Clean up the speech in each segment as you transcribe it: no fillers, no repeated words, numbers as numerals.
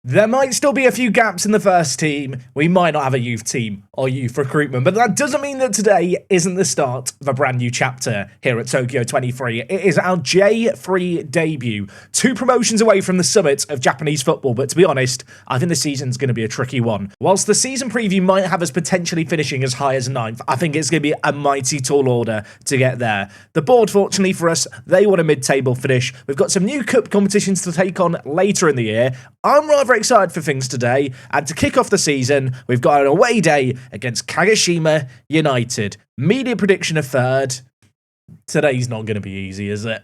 There might still be a few gaps in the first team. We might not have a youth team or youth recruitment, but that doesn't mean that today isn't the start of a brand new chapter here at Tokyo 23. It is our J3 debut. 2 promotions away from the summit of Japanese football, but to be honest, I think the season's going to be a tricky one. Whilst the season preview might have us potentially finishing as high as 9th, I think it's going to be a mighty tall order to get there. The board, fortunately for us, they want a mid-table finish. We've got some new cup competitions to take on later in the year. I'm rather excited for things today, and to kick off the season, we've got an away day against Kagoshima United. Media prediction of 3rd. Today's not going to be easy, is it?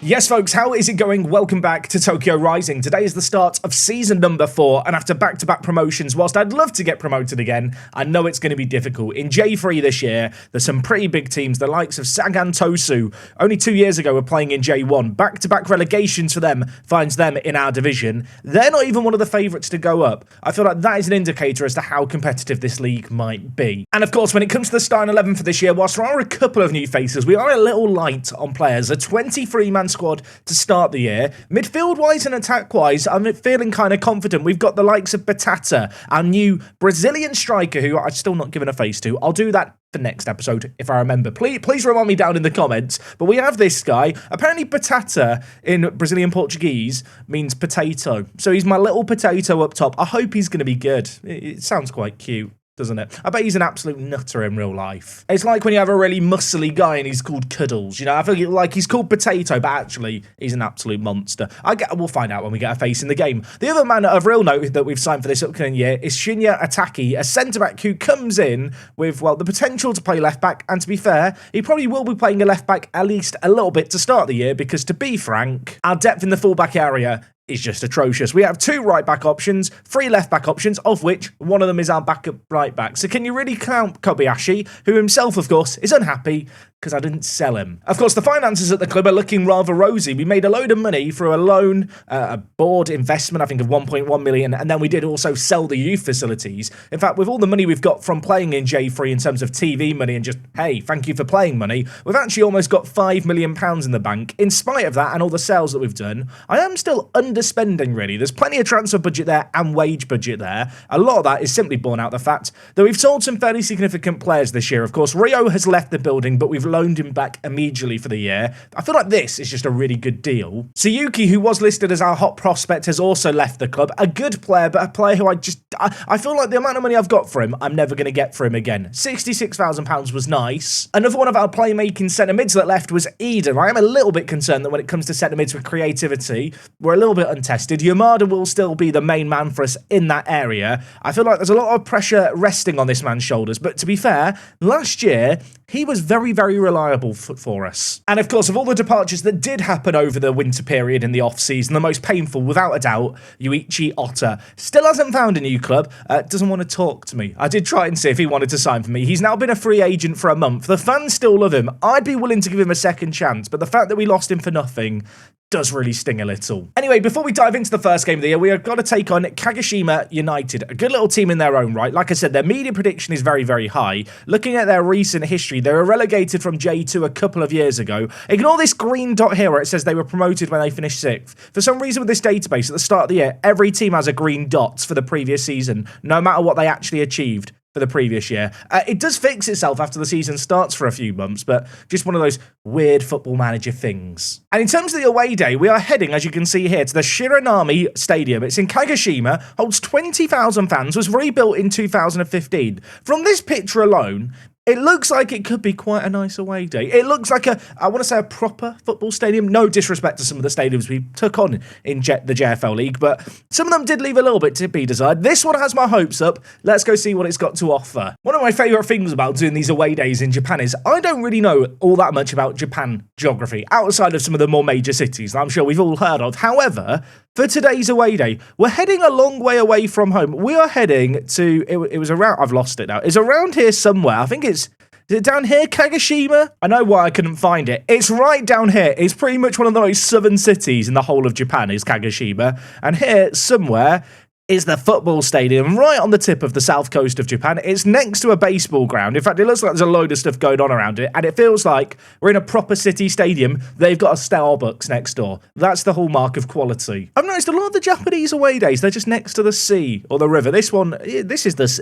Yes, folks, how is it going? Welcome back to Tokyo Rising. Today is the start of season number 4, and after back-to-back promotions, whilst I'd love to get promoted again, I know it's going to be difficult. In J3 this year, there's some pretty big teams, the likes of Sagan Tosu, only 2 years ago were playing in J1. Back-to-back relegations for them finds them in our division. They're not even one of the favourites to go up. I feel like that is an indicator as to how competitive this league might be. And of course, when it comes to the starting 11 for this year, whilst there are a couple of new faces, we are a little light on players. A 23-man squad to start the year. Midfield-wise and attack-wise, I'm feeling kind of confident. We've got the likes of Batata, our new Brazilian striker, who I've still not given a face to. I'll do that for next episode, if I remember. Please remind me down in the comments. But we have this guy. Apparently, Batata in Brazilian Portuguese means potato. So he's my little potato up top. I hope he's going to be good. It sounds quite cute, doesn't it? I bet he's an absolute nutter in real life. It's like when you have a really muscly guy and he's called Cuddles, you know? I feel like he's called Potato, but actually he's an absolute monster. We'll find out when we get a face in the game. The other man of real note that we've signed for this upcoming year is Shinya Ataki, a centre-back who comes in with, well, the potential to play left-back, and to be fair, he probably will be playing a left-back at least a little bit to start the year, because to be frank, our depth in the full-back area is just atrocious. We have 2 right-back options, 3 left-back options, of which one of them is our backup right-back. So can you really count Kobayashi, who himself, of course, is unhappy because I didn't sell him? Of course, the finances at the club are looking rather rosy. We made a load of money through a loan, a board investment, I think, of 1.1 million, and then we did also sell the youth facilities. In fact, with all the money we've got from playing in J3 in terms of TV money and just, hey, thank you for playing money, we've actually almost got £5 million in the bank. In spite of that and all the sales that we've done, I am still underspending, really. There's plenty of transfer budget there and wage budget there. A lot of that is simply borne out the fact that we've sold some fairly significant players this year. Of course, Rio has left the building, but we've loaned him back immediately for the year. I feel like this is just a really good deal. Sayuki, who was listed as our hot prospect, has also left the club. A good player, but a player who I feel like the amount of money I've got for him, I'm never going to get for him again. £66,000 was nice. Another one of our playmaking centre mids that left was Eden. I am a little bit concerned that when it comes to centre mids with creativity, we're a little bit untested. Yamada will still be the main man for us in that area. I feel like there's a lot of pressure resting on this man's shoulders, but to be fair, last year, he was very, very reliable for us. And of course, of all the departures that did happen over the winter period in the off-season, the most painful, without a doubt, Yuichi Otta. Still hasn't found a new club, doesn't want to talk to me. I did try and see if he wanted to sign for me. He's now been a free agent for a month. The fans still love him. I'd be willing to give him a second chance, but the fact that we lost him for nothing does really sting a little. Anyway, before we dive into the first game of the year, we have got to take on Kagoshima United, a good little team in their own right. Like I said, their media prediction is very, very high. Looking at their recent history, they were relegated from J2 a couple of years ago. Ignore this green dot here where it says they were promoted when they finished 6th. For some reason with this database, at the start of the year, every team has a green dot for the previous season, no matter what they actually achieved for the previous year. It does fix itself after the season starts for a few months, but just one of those weird football manager things. And in terms of the away day, we are heading, as you can see here, to the Shiranami Stadium. It's in Kagoshima, holds 20,000 fans, was rebuilt in 2015. From this picture alone, it looks like it could be quite a nice away day. It looks like I want to say a proper football stadium. No disrespect to some of the stadiums we took on in the JFL League, but some of them did leave a little bit to be desired. This one has my hopes up. Let's go see what it's got to offer. One of my favourite things about doing these away days in Japan is I don't really know all that much about Japan geography, outside of some of the more major cities that I'm sure we've all heard of. However, for today's away day, we're heading a long way away from home. We are heading to, it was around, I've lost it now. It's around here somewhere. I think is it down here, Kagoshima? I know why I couldn't find it. It's right down here. It's pretty much one of the most southern cities in the whole of Japan is Kagoshima. And here, somewhere, is the football stadium right on the tip of the south coast of Japan. It's next to a baseball ground. In fact, it looks like there's a load of stuff going on around it, and it feels like we're in a proper city stadium. They've got a Starbucks next door. That's the hallmark of quality. I've noticed a lot of the Japanese away days, they're just next to the sea or the river. This one, this is is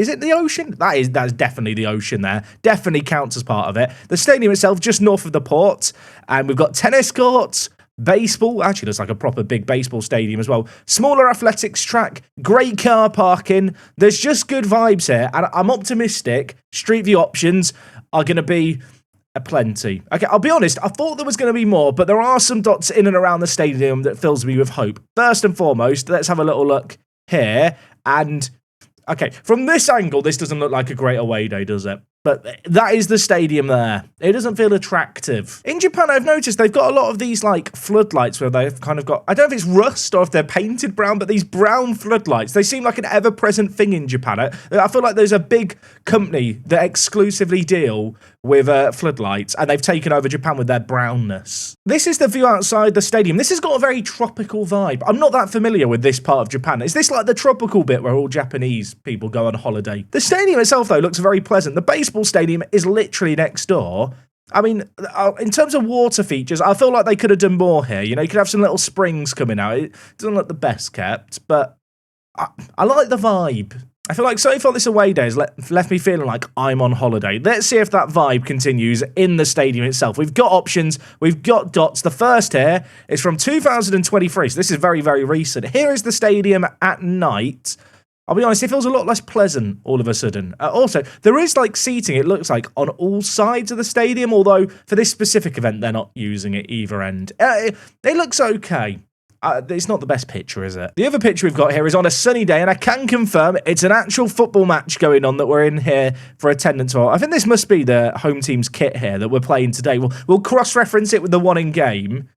it the ocean? That's definitely the ocean there. Definitely counts as part of it. The stadium itself just north of the port, and we've got tennis courts, baseball, actually looks like a proper big baseball stadium as well. Smaller athletics track, great car parking. There's just good vibes here, and I'm optimistic Street View options are going to be aplenty. Okay, I'll be honest, I thought there was going to be more, but there are some dots in and around the stadium that fills me with hope. First and foremost, let's have a little look here, and okay, from this angle, this doesn't look like a great away day, does it? But that is the stadium there. It doesn't feel attractive. In Japan, I've noticed they've got a lot of these, like, floodlights where they've kind of got, I don't know if it's rust or if they're painted brown, but these brown floodlights, they seem like an ever-present thing in Japan. I feel like there's a big company that exclusively deal with floodlights, and they've taken over Japan with their brownness. This is the view outside the stadium. This has got a very tropical vibe. I'm not that familiar with this part of Japan. Is this like the tropical bit where all Japanese people go on holiday? The stadium itself, though, looks very pleasant. The baseball stadium is literally next door. I mean, in terms of water features, I feel like they could have done more here. You know, you could have some little springs coming out. It doesn't look the best kept, but I like the vibe. I feel like so far this away day has left me feeling like I'm on holiday. Let's see if that vibe continues in the stadium itself. We've got options. We've got dots. The first here is from 2023, so this is very, very recent. Here is the stadium at night. I'll be honest, it feels a lot less pleasant all of a sudden. Also, there is like seating, it looks like, on all sides of the stadium, although for this specific event, they're not using it either end. It looks okay. It's not the best picture, is it? The other picture we've got here is on a sunny day, and I can confirm it's an actual football match going on that we're in here for attendance for. I think this must be the home team's kit here that we're playing today. We'll cross-reference it with the one in game.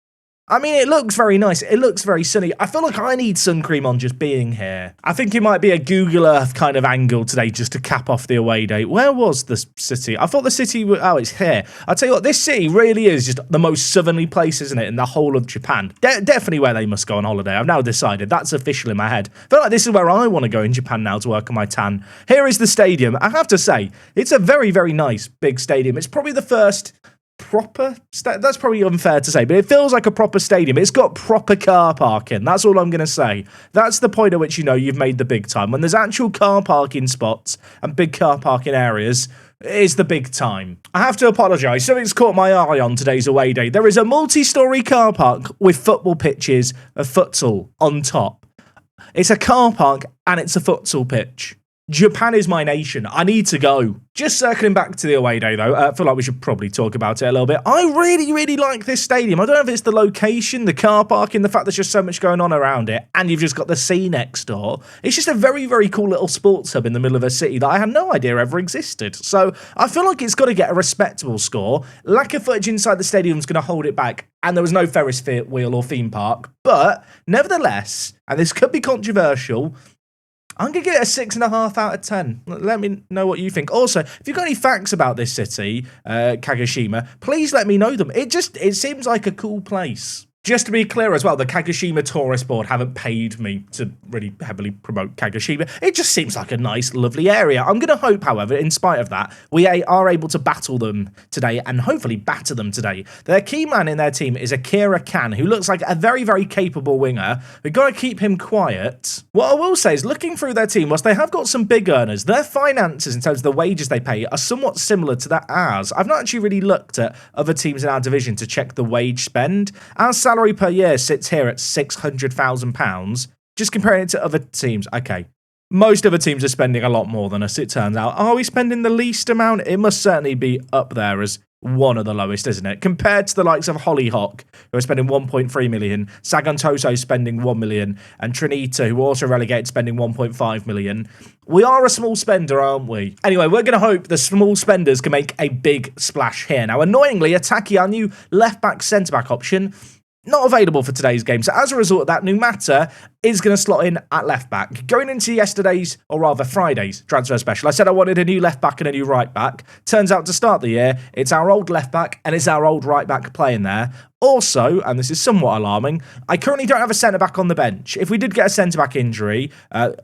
I mean, it looks very nice. It looks very sunny. I feel like I need sun cream on just being here. I think it might be a Google Earth kind of angle today just to cap off the away day. Where was the city? I thought the city was... Oh, it's here. I'll tell you what, this city really is just the most southerly place, isn't it, in the whole of Japan. Definitely where they must go on holiday. I've now decided. That's official in my head. I feel like this is where I want to go in Japan now to work on my tan. Here is the stadium. I have to say, it's a very, very nice big stadium. It's probably the first... proper that's probably unfair to say, but it feels like a proper stadium. It's got proper car parking. That's all I'm going to say. That's the point at which you know you've made the big time. When there's actual car parking spots and big car parking areas, is the big time. I have to apologise. Something's caught my eye on today's away day. There is a multi-storey car park with football pitches of futsal on top. It's a car park and it's a futsal pitch. Japan is my nation. I need to go. Just circling back to the away day, though, I feel like we should probably talk about it a little bit. I really, really like this stadium. I don't know if it's the location, the car parking, the fact there's just so much going on around it, and you've just got the sea next door. It's just a very, very cool little sports hub in the middle of a city that I had no idea ever existed. So I feel like it's got to get a respectable score. Lack of footage inside the stadium is going to hold it back, and there was no Ferris wheel or theme park. But nevertheless, and this could be controversial, I'm going to give it a 6.5 out of 10. Let me know what you think. Also, if you've got any facts about this city, Kagoshima, please let me know them. It seems like a cool place. Just to be clear as well, the Kagoshima Tourist Board haven't paid me to really heavily promote Kagoshima. It just seems like a nice, lovely area. I'm going to hope, however, in spite of that, we are able to battle them today and hopefully batter them today. Their key man in their team is Akira Kan, who looks like a very, very capable winger. We've got to keep him quiet. What I will say is, looking through their team, whilst they have got some big earners, their finances in terms of the wages they pay are somewhat similar to that ours. I've not actually really looked at other teams in our division to check the wage spend. Our salary per year sits here at £600,000. Just comparing it to other teams, okay. Most other teams are spending a lot more than us, it turns out. Are we spending the least amount? It must certainly be up there as one of the lowest, isn't it? Compared to the likes of Hollyhock, who are spending 1.3 million, Sagan Toso spending 1 million, and Trinita, who also relegated, spending 1.5 million. We are a small spender, aren't we? Anyway, we're going to hope the small spenders can make a big splash here. Now, annoyingly, Ataki, our new left-back, centre-back option, not available for today's game. So as a result of that, Numata is going to slot in at left-back. Going into yesterday's, or rather Friday's, transfer special, I said I wanted a new left-back and a new right-back. Turns out to start the year, it's our old left-back and it's our old right-back playing there. Also, and this is somewhat alarming, I currently don't have a centre-back on the bench. If we did get a centre-back injury,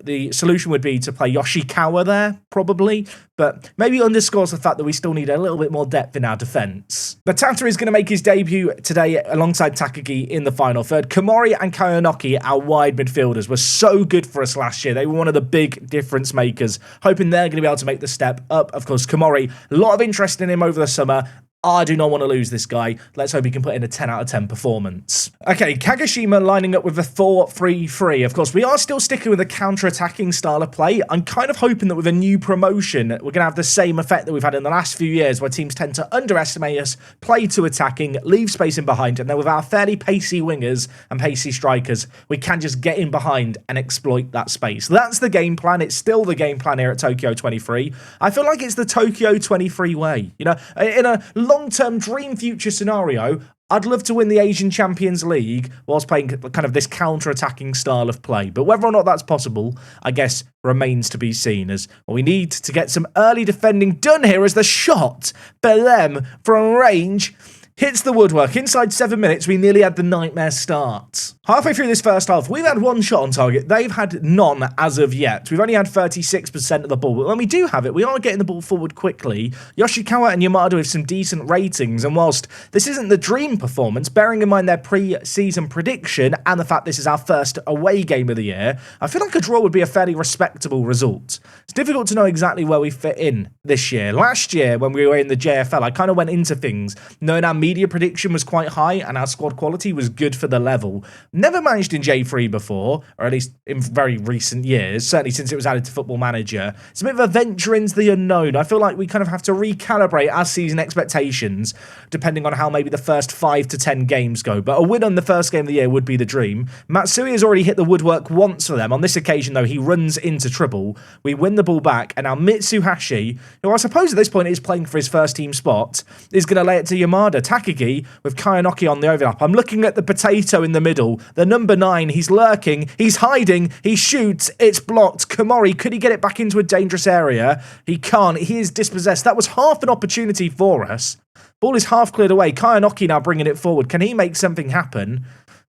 the solution would be to play Yoshikawa there, probably, but maybe underscores the fact that we still need a little bit more depth in our defence. Batata is going to make his debut today alongside Takagi in the final third. Komori and Kayanoki, our wide midfielders, were so good for us last year. They were one of the big difference makers, hoping they're going to be able to make the step up. Of course, Komori, a lot of interest in him over the summer. I do not want to lose this guy. Let's hope he can put in a 10 out of 10 performance. Okay, Kagoshima lining up with a 4-3-3. Of course, we are still sticking with a counter-attacking style of play. I'm kind of hoping that with a new promotion, we're going to have the same effect that we've had in the last few years, where teams tend to underestimate us, play to attacking, leave space in behind, and then with our fairly pacey wingers and pacey strikers, we can just get in behind and exploit that space. That's the game plan. It's still the game plan here at Tokyo 23. I feel like it's the Tokyo 23 way. You know, in a long-term dream future scenario, I'd love to win the Asian Champions League whilst playing kind of this counter-attacking style of play. But whether or not that's possible, I guess, remains to be seen, as we need to get some early defending done here as the shot, Belem, from range, hits the woodwork. Inside 7 minutes, we nearly had the nightmare start. Halfway through this first half, we've had one shot on target. They've had none as of yet. We've only had 36% of the ball, but when we do have it, we are getting the ball forward quickly. Yoshikawa and Yamada with some decent ratings, and whilst this isn't the dream performance, bearing in mind their pre-season prediction and the fact this is our first away game of the year, I feel like a draw would be a fairly respectable result. It's difficult to know exactly where we fit in this year. Last year, when we were in the JFL, I kind of went into things knowing our media prediction was quite high and our squad quality was good for the level. Never managed in J3 before, or at least in very recent years, certainly since it was added to Football Manager. It's a bit of a venture into the unknown. I feel like we kind of have to recalibrate our season expectations depending on how maybe the first 5 to 10 games go. But a win on the first game of the year would be the dream. Matsui has already hit the woodwork once for them. On this occasion, though, he runs into trouble. We win the ball back, and now Mitsuhashi, who I suppose at this point is playing for his first team spot, is going to lay it to Yamada. Takagi with Kayanoki on the overlap. I'm looking at the potato in the middle. The number 9, he's lurking, he's hiding, he shoots, it's blocked. Komori, could he get it back into a dangerous area? He can't, he is dispossessed. That was half an opportunity for us. Ball is half cleared away. Kayanoki now bringing it forward. Can he make something happen?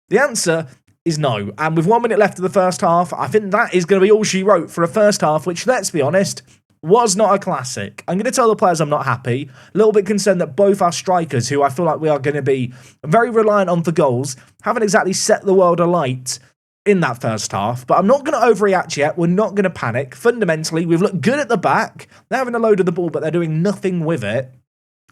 The answer is no. And with 1 minute left of the first half, I think that is going to be all she wrote for a first half, which, let's be honest, was not a classic. I'm going to tell the players I'm not happy. A little bit concerned that both our strikers, who I feel like we are going to be very reliant on for goals, haven't exactly set the world alight in that first half. But I'm not going to overreact yet. We're not going to panic. Fundamentally, we've looked good at the back. They're having a load of the ball, but they're doing nothing with it.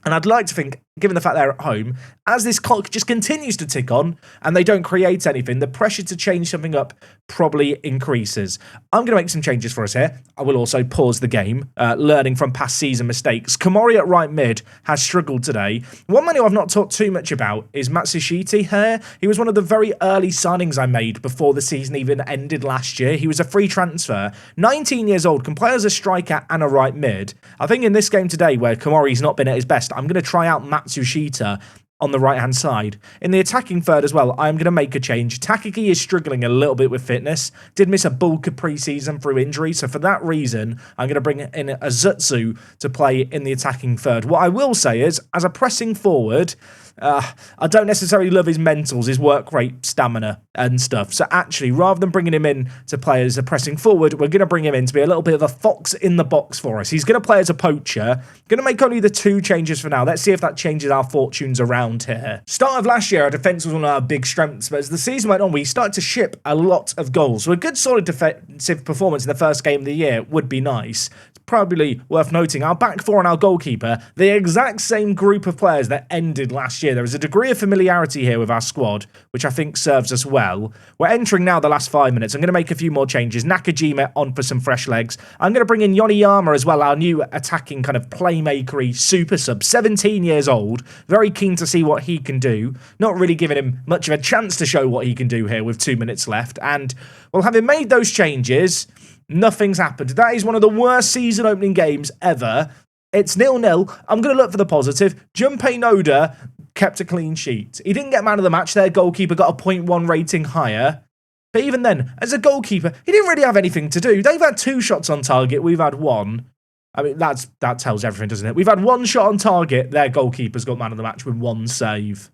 And I'd like to think, given the fact they're at home, as this clock just continues to tick on and they don't create anything, the pressure to change something up probably increases. I'm going to make some changes for us here. I will also pause the game, learning from past season mistakes. Komori at right mid has struggled today. One man who I've not talked too much about is Matsushita here. He was one of the very early signings I made before the season even ended last year. He was a free transfer. 19 years old, can play as a striker and a right mid. I think in this game today, where Komori's not been at his best, I'm going to try out Matsushita on the right-hand side. In the attacking third as well, I'm going to make a change. Takagi is struggling a little bit with fitness. Did miss a bulk of pre-season through injury, so for that reason, I'm going to bring in a Zutsu to play in the attacking third. What I will say is, as a pressing forward, I don't necessarily love his mentals, his work rate, stamina and stuff. So actually, rather than bringing him in to play as a pressing forward, we're going to bring him in to be a little bit of a fox in the box for us. He's going to play as a poacher. Going to make only the 2 changes for now. Let's see if that changes our fortunes around here. Start of last year, our defence was one of our big strengths, but as the season went on, we started to ship a lot of goals. So a good solid defensive performance in the first game of the year would be nice. Probably worth noting, our back four and our goalkeeper, the exact same group of players that ended last year. There is a degree of familiarity here with our squad, which I think serves us well. We're entering now the last 5 minutes. I'm going to make a few more changes. Nakajima on for some fresh legs. I'm going to bring in Yoniyama as well, our new attacking kind of playmakery super sub. 17 years old. Very keen to see what he can do. Not really giving him much of a chance to show what he can do here with 2 minutes left. And, well, having made those changes, nothing's happened. That is one of the worst season opening games ever. It's 0-0. I'm going to look for the positive. Junpei Noda kept a clean sheet. He didn't get man of the match. Their goalkeeper got a 0.1 rating higher. But even then, as a goalkeeper, he didn't really have anything to do. They've had 2 shots on target. We've had 1. I mean, that tells everything, doesn't it? We've had 1 shot on target. Their goalkeeper's got man of the match with 1 save.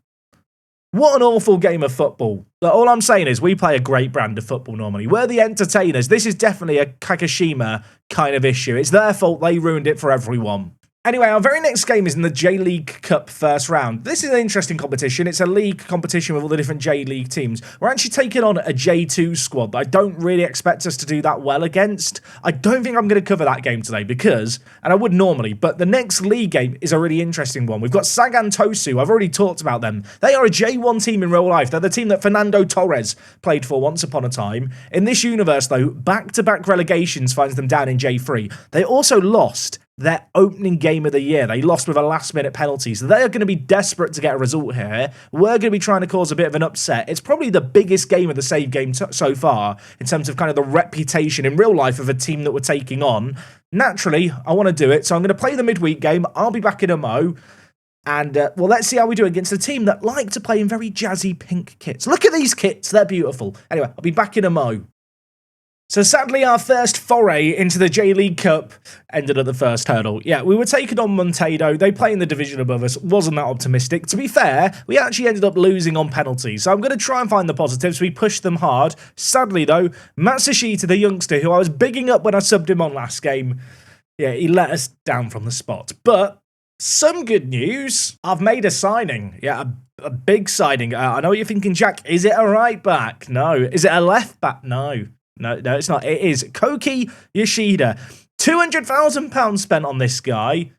What an awful game of football. But all I'm saying is we play a great brand of football normally. We're the entertainers. This is definitely a Kakashima kind of issue. It's their fault they ruined it for everyone. Anyway, our very next game is in the J-League Cup first round. This is an interesting competition. It's a league competition with all the different J-League teams. We're actually taking on a J2 squad that I don't really expect us to do that well against. I don't think I'm going to cover that game today because, and I would normally, but the next league game is a really interesting one. We've got Sagan Tosu. I've already talked about them. They are a J1 team in real life. They're the team that Fernando Torres played for once upon a time. In this universe, though, back-to-back relegations finds them down in J3. They also lost their opening game of the year. They lost with a last-minute penalty, so they are going to be desperate to get a result here. We're going to be trying to cause a bit of an upset. It's probably the biggest game of the save game so far in terms of kind of the reputation in real life of a team that we're taking on. Naturally, I want to do it, so I'm going to play the midweek game. I'll be back in a mo. And, well, let's see how we do against a team that like to play in very jazzy pink kits. Look at these kits. They're beautiful. Anyway, I'll be back in a mo. So sadly, our first foray into the J-League Cup ended at the first hurdle. Yeah, we were taking on Montado. They play in the division above us. Wasn't that optimistic. To be fair, we actually ended up losing on penalties. So I'm going to try and find the positives. We pushed them hard. Sadly, though, Matsushita, the youngster, who I was bigging up when I subbed him on last game, yeah, he let us down from the spot. But some good news. I've made a signing. Yeah, a big signing. I know what you're thinking, Jack. Is it a right back? No. Is it a left back? No. No, it's not. It is Koki Yoshida. £200,000 spent on this guy.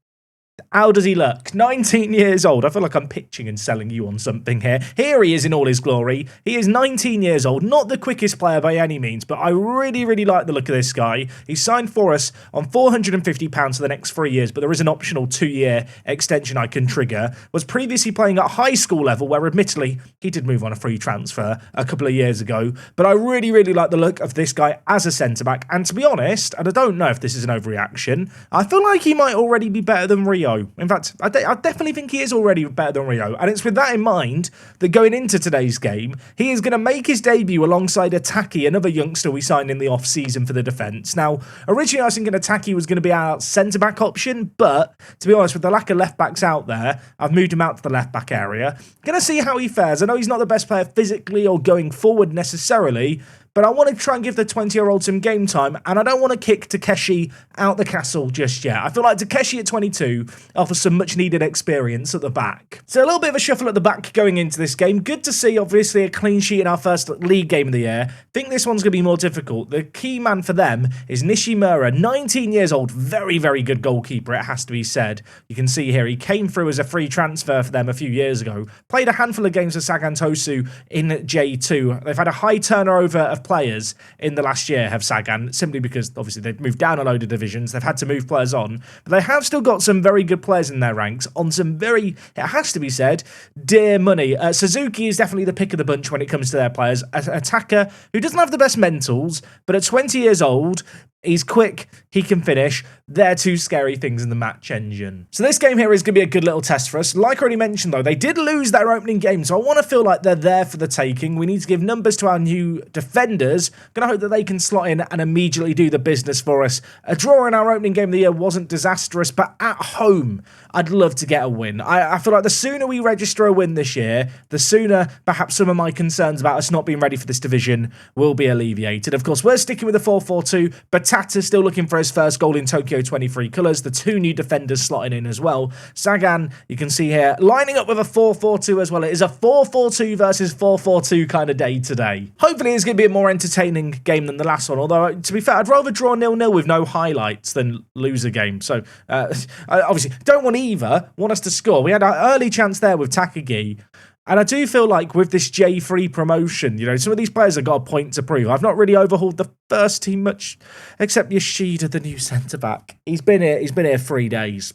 How does he look? 19 years old. I feel like I'm pitching and selling you on something here. Here he is in all his glory. He is 19 years old. Not the quickest player by any means, but I really, really like the look of this guy. He signed for us on £450 for the next 3 years, but there is an optional 2-year extension I can trigger. Was previously playing at high school level, where admittedly he did move on a free transfer a couple of years ago. But I really, really like the look of this guy as a centre-back. And to be honest, and I don't know if this is an overreaction, I feel like he might already be better than Rio. In fact, I definitely think he is already better than Rio. And it's with that in mind that going into today's game, he is going to make his debut alongside Ataki, another youngster we signed in the off-season for the defence. Now, originally I was thinking Ataki was going to be our centre-back option, but to be honest, with the lack of left-backs out there, I've moved him out to the left-back area. Going to see how he fares. I know he's not the best player physically or going forward necessarily, but I want to try and give the 20-year-old some game time, and I don't want to kick Takeshi out the castle just yet. I feel like Takeshi at 22 offers some much-needed experience at the back. So a little bit of a shuffle at the back going into this game. Good to see, obviously, a clean sheet in our first league game of the year. Think this one's going to be more difficult. The key man for them is Nishimura, 19 years old, very, very good goalkeeper, it has to be said. You can see here, he came through as a free transfer for them a few years ago. Played a handful of games for Sagan Tosu in J2. They've had a high turnover of players in the last year, have Sagan, simply because obviously they've moved down a load of divisions. They've had to move players on, but they have still got some very good players in their ranks on some very, it has to be said, dear money. Suzuki is definitely the pick of the bunch when it comes to their players. An attacker who doesn't have the best mentals, but at 20 years old, he's quick, he can finish. They're two scary things in the match engine. So this game here is going to be a good little test for us. Like I already mentioned, though, they did lose their opening game, so I want to feel like they're there for the taking. We need to give numbers to our new defenders. Going to hope that they can slot in and immediately do the business for us. A draw in our opening game of the year wasn't disastrous, but at home, I'd love to get a win. I feel like the sooner we register a win this year, the sooner perhaps some of my concerns about us not being ready for this division will be alleviated. Of course, we're sticking with the 4-4-2, but Tata's still looking for his first goal in Tokyo 23 colours. The two new defenders slotting in as well. Sagan, you can see here, lining up with a 4-4-2 as well. It is a 4-4-2 versus 4-4-2 kind of day today. Hopefully it's going to be a more entertaining game than the last one, although, to be fair, I'd rather draw 0-0 with no highlights than lose a game. So, I obviously, don't want either. Want us to score. We had an early chance there with Takagi. And I do feel like with this J3 promotion, you know, some of these players have got a point to prove. I've not really overhauled the first team much, except Yoshida, the new centre-back. He's been here 3 days.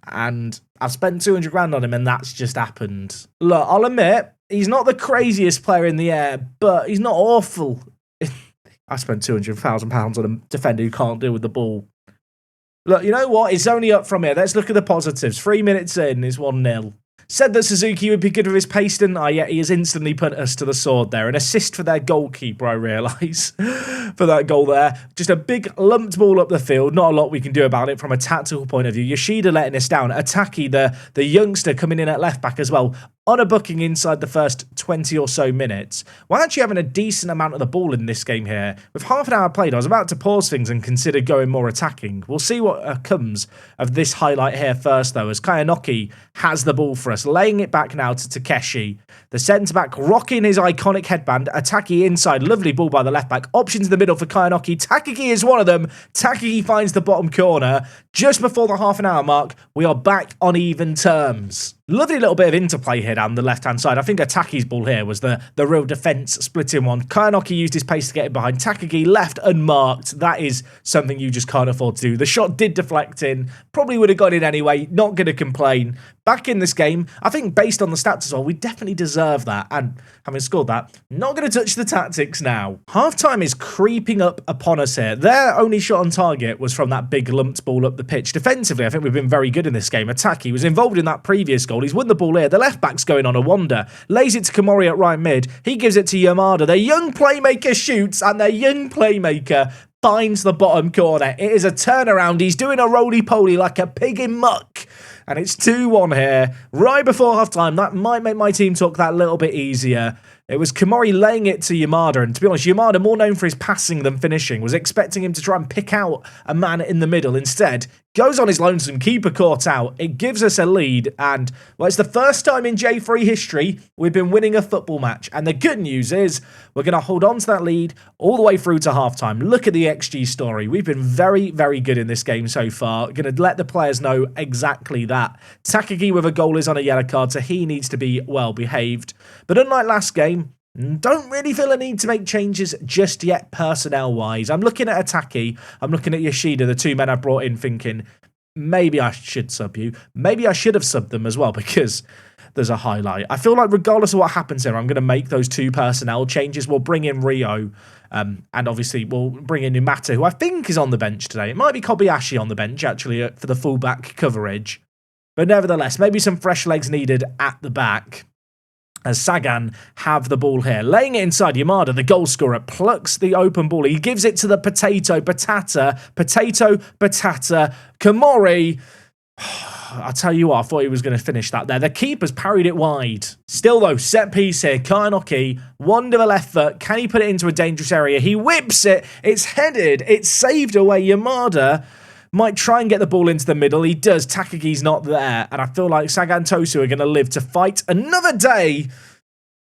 And I've spent 200 grand on him, and that's just happened. Look, I'll admit, he's not the craziest player in the air, but he's not awful. I spent £200,000 on a defender who can't deal with the ball. Look, you know what? It's only up from here. Let's look at the positives. 3 minutes in is 1-0. Said that Suzuki would be good with his pace, didn't I? Yet he has instantly put us to the sword there. An assist for their goalkeeper, I realise, for that goal there. Just a big lumped ball up the field. Not a lot we can do about it from a tactical point of view. Yoshida letting us down. Ataki, the youngster coming in at left back as well, on a booking inside the first 20 or so minutes. We're actually having a decent amount of the ball in this game here. With half an hour played, I was about to pause things and consider going more attacking. We'll see what comes of this highlight here first, though, as Kayanoki has the ball for us, laying it back now to Takeshi. The centre-back rocking his iconic headband. Ataki inside. Lovely ball by the left-back. Options in the middle for Kayanoki. Takagi is one of them. Takagi finds the bottom corner. Just before the half an hour mark, we are back on even terms. Lovely little bit of interplay here down the left-hand side. I think Ataki's ball here was the real defence splitting one. Kayanoki used his pace to get it behind. Takagi left unmarked. That is something you just can't afford to do. The shot did deflect in. Probably would have got it anyway. Not going to complain. Back in this game, I think based on the stats as well, we definitely deserve that. And having scored that, not going to touch the tactics now. Half-time is creeping up upon us here. Their only shot on target was from that big lumped ball up the pitch. Defensively, I think we've been very good in this game. Ataki was involved in that previous goal. He's won the ball here. The left-back's going on a wander. Lays it to Komori at right mid. He gives it to Yamada. Their young playmaker shoots, and their young playmaker finds the bottom corner. It is a turnaround. He's doing a roly-poly like a pig in muck. And it's 2-1 here, right before half-time. That might make my team talk that little bit easier. It was Komori laying it to Yamada, and to be honest, Yamada, more known for his passing than finishing, was expecting him to try and pick out a man in the middle. Instead, goes on his lonesome, keeper caught out. It gives us a lead, and, well, it's the first time in J3 history we've been winning a football match. And the good news is, we're going to hold on to that lead all the way through to halftime. Look at the XG story. We've been very, very good in this game so far. Going to let the players know exactly that. Takagi with a goal is on a yellow card, so he needs to be well behaved. But unlike last game, don't really feel a need to make changes just yet personnel-wise. I'm looking at Ataki, I'm looking at Yoshida, the two men I brought in, thinking, maybe I should sub you. Maybe I should have subbed them as well, because there's a highlight. I feel like regardless of what happens here, I'm going to make those two personnel changes. We'll bring in Rio, and obviously we'll bring in Numata, who I think is on the bench today. It might be Kobayashi on the bench, actually, for the fullback coverage. But nevertheless, maybe some fresh legs needed at the back. As Sagan have the ball here. Laying it inside, Yamada, the goal scorer, plucks the open ball. He gives it to the Potato, Batata, Komori. I'll tell you what, I thought he was going to finish that there. The keeper's parried it wide. Still, though, set piece here. Kayanoki, one to the left foot. Can he put it into a dangerous area? He whips it. It's headed. It's saved away. Yamada might try and get the ball into the middle. He does. Takagi's not there. And I feel like Sagan Tosu are going to live to fight another day.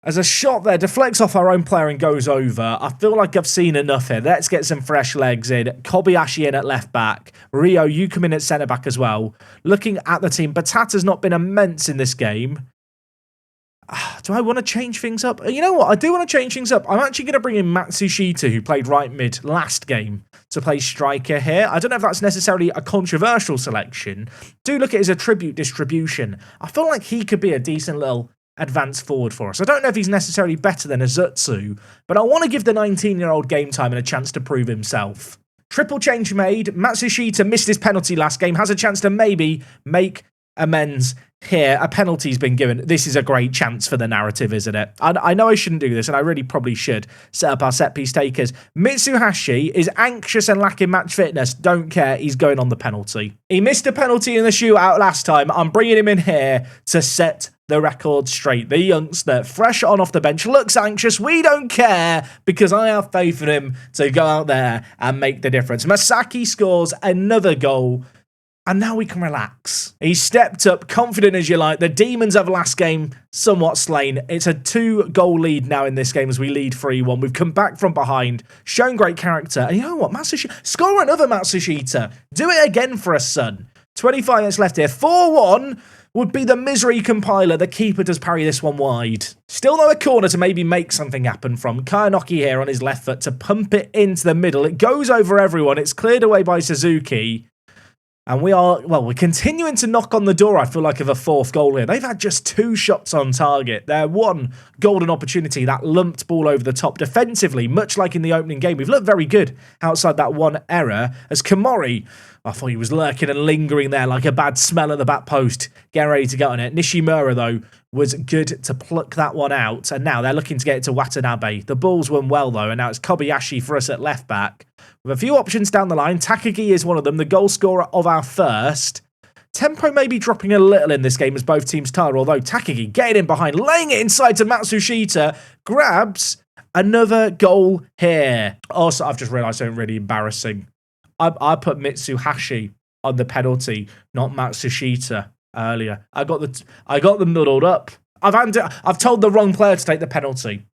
As a shot there deflects off our own player and goes over. I feel like I've seen enough here. Let's get some fresh legs in. Kobayashi in at left back. Rio, you come in at centre back as well. Looking at the team, Batata's not been immense in this game. Do I want to change things up? You know what? I do want to change things up. I'm actually going to bring in Matsushita, who played right mid last game, to play striker here. I don't know if that's necessarily a controversial selection. Do look at his attribute distribution. I feel like he could be a decent little advanced forward for us. I don't know if he's necessarily better than Azutsu, but I want to give the 19-year-old game time and a chance to prove himself. Triple change made. Matsushita missed his penalty last game, has a chance to maybe make amends here. A penalty's been given. This is a great chance for the narrative, isn't it? I know I shouldn't do this, and I really probably should set up our set-piece takers. Mitsuhashi is anxious and lacking match fitness. Don't care. He's going on the penalty. He missed a penalty in the shootout last time. I'm bringing him in here to set the record straight. The youngster, fresh on off the bench, looks anxious. We don't care, because I have faith in him to go out there and make the difference. Masaki scores another goal. And now we can relax. He stepped up, confident as you like. The demons of last game somewhat slain. It's a 2-goal lead now in this game as we lead 3-1. We've come back from behind, shown great character. And you know what? Matsushita, score another Matsushita. Do it again for us, son. 25 minutes left here. 4-1 would be the misery compiler. The keeper does parry this one wide. Still though a corner to maybe make something happen from. Kayanoki here on his left foot to pump it into the middle. It goes over everyone. It's cleared away by Suzuki. And we're continuing to knock on the door, I feel like, of a fourth goal here. They've had just 2 shots on target. Their one golden opportunity, that lumped ball over the top defensively, much like in the opening game. We've looked very good outside that one error as Komori, I thought he was lurking and lingering there like a bad smell at the back post. Getting ready to get on it. Nishimura, though, was good to pluck that one out. And now they're looking to get it to Watanabe. The Bulls won well, though, and now it's Kobayashi for us at left back. With a few options down the line, Takagi is one of them, the goal scorer of our first. Tempo may be dropping a little in this game as both teams tire, although Takagi getting in behind, laying it inside to Matsushita, grabs another goal here. Also, I've just realised something really embarrassing. I put Mitsuhashi on the penalty, not Matsushita earlier. I got them muddled up. I've told the wrong player to take the penalty.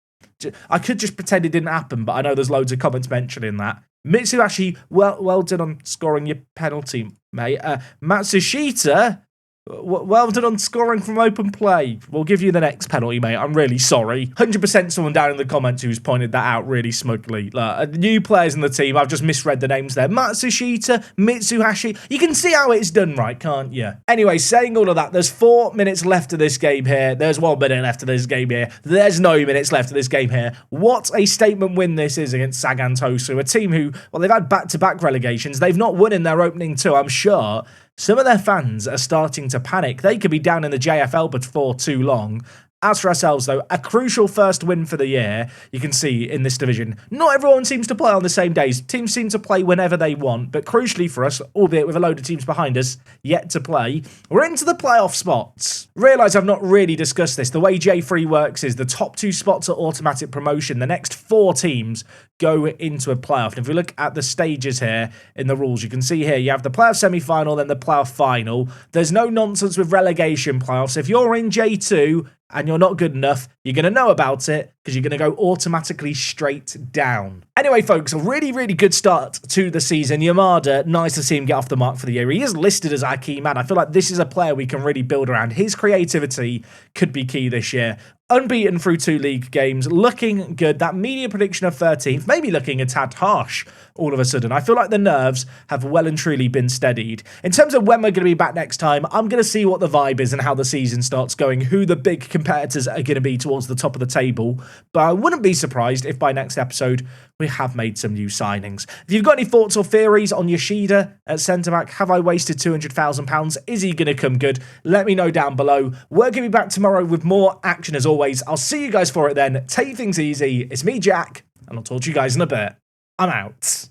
I could just pretend it didn't happen, but I know there's loads of comments mentioning that. Mitsuhashi, well done on scoring your penalty, mate. Matsushita, well done on scoring from open play. We'll give you the next penalty, mate. I'm really sorry. 100% someone down in the comments who's pointed that out really smugly. New players in the team, I've just misread the names there. Matsushita, Mitsuhashi. You can see how it's done right, can't you? Anyway, saying all of that, there's 4 minutes left of this game here. There's 1 minute left of this game here. There's no minutes left of this game here. What a statement win this is against Sagan Tosu, a team who, well, they've had back-to-back relegations. They've not won in their opening 2, I'm sure. Some of their fans are starting to panic. They could be down in the JFL before too long. As for ourselves, though, a crucial first win for the year. You can see in this division, not everyone seems to play on the same days. Teams seem to play whenever they want, but crucially for us, albeit with a load of teams behind us yet to play, we're into the playoff spots. Realise I've not really discussed this. The way J3 works is the top 2 spots are automatic promotion. The next 4 teams go into a playoff. And if we look at the stages here in the rules, you can see here you have the playoff semi-final, then the playoff final. There's no nonsense with relegation playoffs. If you're in J2 and you're not good enough, you're going to know about it because you're going to go automatically straight down. Anyway, folks, a really, really good start to the season. Yamada, nice to see him get off the mark for the year. He is listed as our key man. I feel like this is a player we can really build around. His creativity could be key this year. Unbeaten through 2 league games, looking good. That media prediction of 13th, maybe looking a tad harsh all of a sudden. I feel like the nerves have well and truly been steadied. In terms of when we're going to be back next time, I'm going to see what the vibe is and how the season starts going, who the big competitors are going to be towards the top of the table. But I wouldn't be surprised if by next episode we have made some new signings. If you've got any thoughts or theories on Yoshida at centre-back, have I wasted £200,000? Is he going to come good? Let me know down below. We're going to be back tomorrow with more action as always. I'll see you guys for it then. Take things easy. It's me, Jack, and I'll talk to you guys in a bit. I'm out.